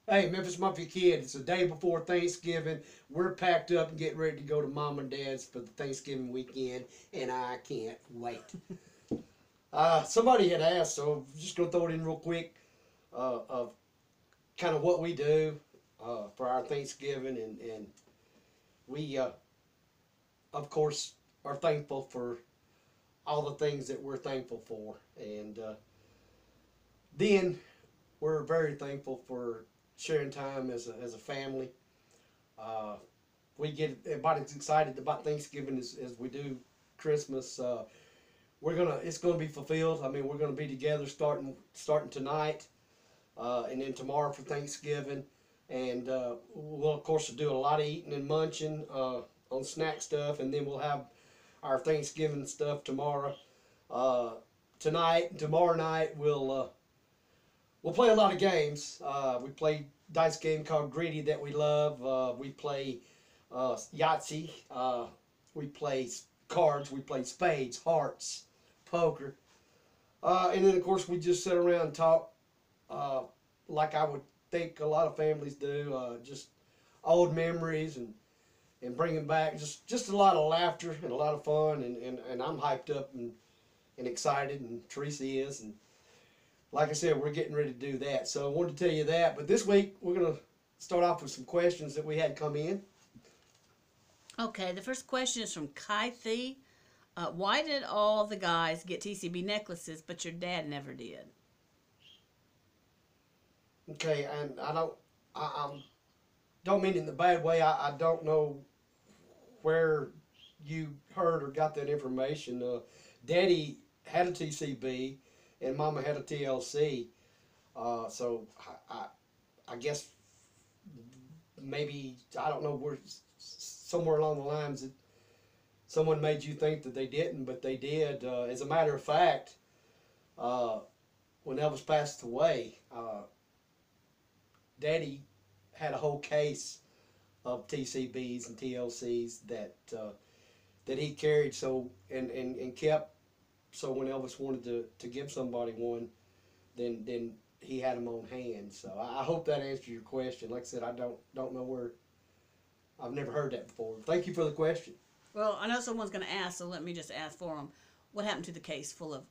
Hey, Memphis Mafia kid, it's the day before Thanksgiving. We're packed up and getting ready to go to Mom and Dad's for the Thanksgiving weekend, and I can't wait. Somebody had asked, so I'm just going to throw it in real quick, of kind of what we do for our Thanksgiving, and we, of course, are thankful for all the things that we're thankful for. And then we're very thankful for sharing time as a family. Uh, we get everybody's excited about Thanksgiving as we do Christmas. It's gonna be fulfilled. I mean, we're gonna be together starting tonight, and then tomorrow for Thanksgiving, and we'll of course do a lot of eating and munching on snack stuff, and then we'll have our Thanksgiving stuff tomorrow. Uh, Tonight and tomorrow night we'll play a lot of games. We play dice game called Greedy that we love. We play Yahtzee. We play cards. We play spades, hearts, poker. And then, of course, we just sit around and talk uh, like I would think a lot of families do. Just old memories and bringing back just a lot of laughter and a lot of fun. And I'm hyped up and excited, and Teresa is. And like I said, we're getting ready to do that. So I wanted to tell you that. But this week, we're going to start off with some questions that we had come in. Okay, the first question is from Kythie. Why did all the guys get TCB necklaces, but your dad never did? Okay, and I don't mean it in the bad way. I don't know where you heard or got that information. Daddy had a TCB, and Mama had a TLC. So I guess maybe I don't know where somewhere along the lines that someone made you think that they didn't, but they did. As a matter of fact, uh, when Elvis passed away, Daddy had a whole case of TCBs and TLCs that he carried and kept. So when Elvis wanted to give somebody one, then he had them on hand. So I hope that answers your question. Like I said, I don't know where. I've never heard that before. Thank you for the question. Well, I know someone's going to ask, so let me just ask for them. What happened to the case full of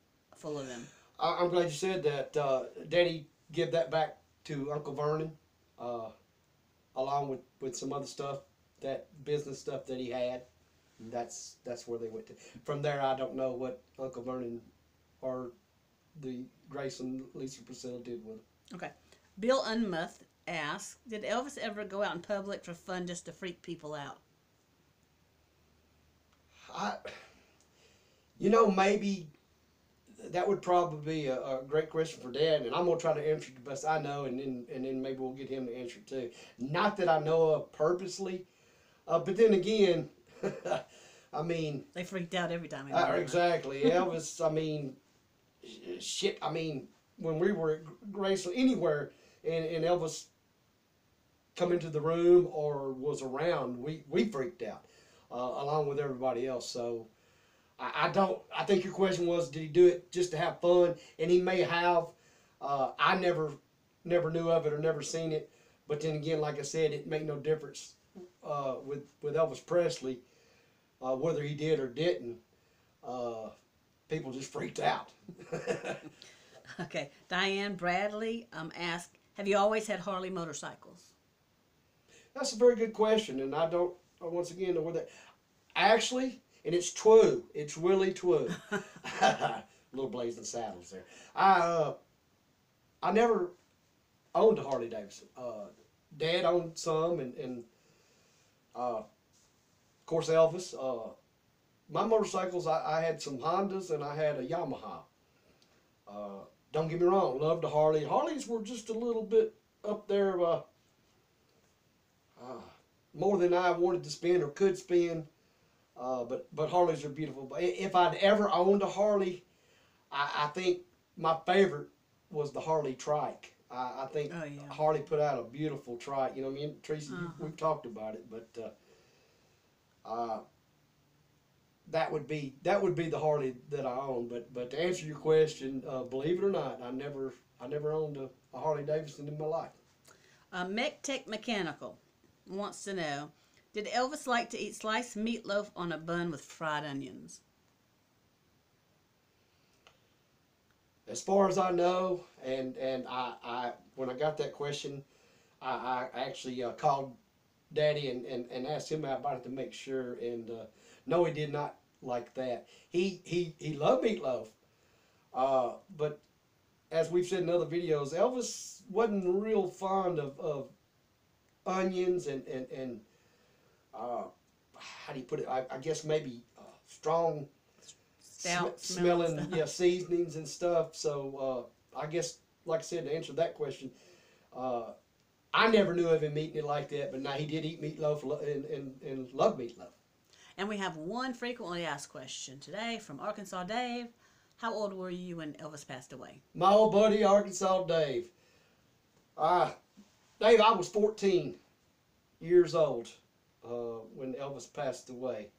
them? I'm glad you said that. Daddy give that back to Uncle Vernon, uh, along with some other stuff, that business stuff that he had. And that's where they went to. From there, I don't know what Uncle Vernon or the Grace and Lisa Priscilla did with it. Okay. Bill Unmuth asks, did Elvis ever go out in public for fun just to freak people out? I, maybe that would probably be a great question for Dad, and I'm gonna try to answer it the best I know, and then maybe we'll get him to answer too. Not that I know of purposely, but then again, I mean, They freaked out every time he went over. exactly. Elvis, I mean, shit. I mean, when we were at Graceland, anywhere, and Elvis come into the room or was around, we freaked out, along with everybody else. So I don't. I think your question was, did he do it just to have fun? And he may have. I never knew of it or never seen it. But then again, like I said, it made no difference with Elvis Presley, whether he did or didn't. Uh, People just freaked out. Okay. Diane Bradley asked, have you always had Harley motorcycles? That's a very good question, and I don't once again know where that actually, and it's true. It's really true. Little blazing saddles there. I never owned a Harley Davidson. Dad owned some, and of course Elvis. My motorcycles, I had some Hondas and I had a Yamaha. Don't get me wrong, loved the Harley. Harleys were just a little bit up there, more than I wanted to spend or could spend. But Harleys are beautiful. But if I'd ever owned a Harley, I think my favorite was the Harley trike. I think Oh, yeah. Harley put out a beautiful trike. You know what I mean? Tracy, we've talked about it, but uh, that would be the Harley that I own. But to answer your question, believe it or not, I never owned a Harley Davidson in my life. MecTech Mechanical wants to know, did Elvis like to eat sliced meatloaf on a bun with fried onions? As far as I know, and I when I got that question, I actually called Daddy and asked him about it to make sure, and no, he did not like that. He loved meatloaf, but as we've said in other videos, Elvis wasn't real fond of onions and how do you put it? I guess maybe strong smelling seasonings and stuff. So I guess, like I said, to answer that question, I never knew of him eating it like that, but now he did eat meatloaf and loved meatloaf. And we have one frequently asked question today from Arkansas Dave. How old were you when Elvis passed away? My old buddy, Arkansas Dave. Dave, I was 14 years old when Elvis passed away.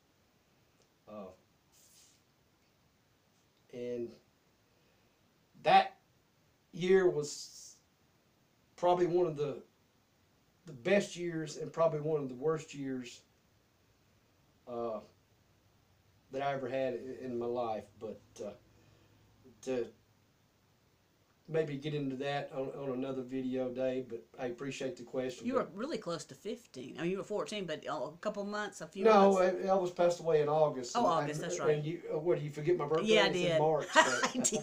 And that year was probably one of the best years and probably one of the worst years that I ever had in my life. But to maybe get into that on another video, Dave, but I appreciate the question. You were really close to 15. I mean, you were 14, but a couple months, a few no, months. No, Elvis passed away in August. Oh, August, that's right. And you, what, do you forget my birthday? Yeah, I It's did. in March. I did.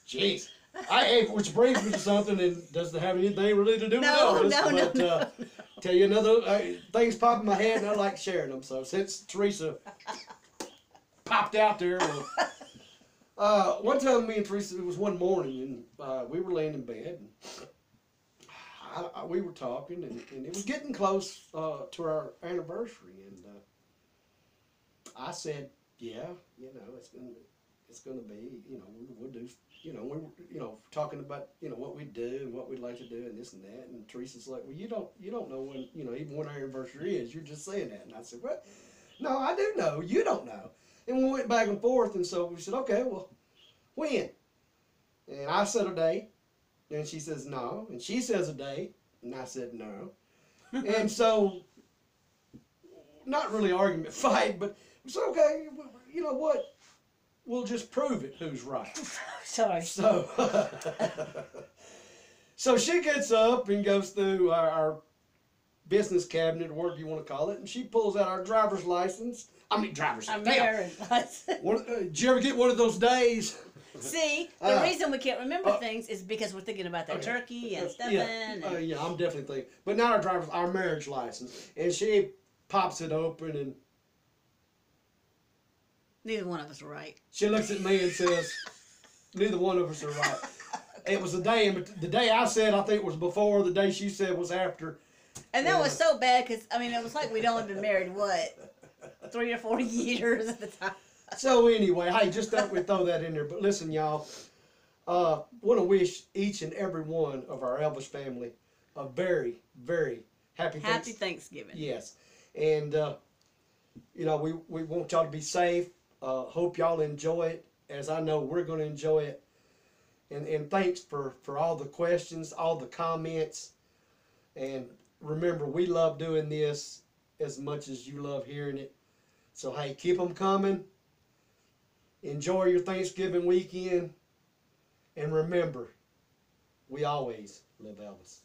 Jeez. Which brings me to something, and doesn't have anything really to do with Elvis. No. Tell you another, things pop in my head, and I like sharing them. So since Teresa popped out there, one time me and Teresa, it was one morning, and we were laying in bed, and we were talking, and it was getting close to our anniversary, and I said, yeah, it's gonna be, we'll do, we were, talking about, what we do and what we'd like to do and this and that, and Teresa's like, well, you don't know when, even when our anniversary is, you're just saying that, and I said, well, no, I do know, you don't know, and we went back and forth, and so we said, okay, well, when? And I said a date, and she says no, and she says a date, and I said no, and so, not really argument, fight, but we said, okay, you know what? We'll just prove it who's right. Sorry. So, so she gets up and goes through our business cabinet, or whatever you want to call it, and she pulls out our driver's license. Driver's license. Did you ever get one of those days? See, the reason we can't remember things is because we're thinking about that turkey and stuffing. Yeah, I'm definitely thinking. But not our marriage license. And she pops it open, and neither one of us are right. She looks at me and says, neither one of us are right. It was the day I said I think was before, the day she said was after. And that was so bad because, it was like we'd only been married, 3 or 4 years at the time. So anyway, hey, just thought we'd throw that in there. But listen, y'all, want to wish each and every one of our Elvis family a very, very happy Thanksgiving. Yes. And, we want y'all to be safe. Hope y'all enjoy it, as I know we're going to enjoy it. And thanks for all the questions, all the comments. And remember, we love doing this as much as you love hearing it. So, hey, keep them coming. Enjoy your Thanksgiving weekend. And remember, we always love Elvis.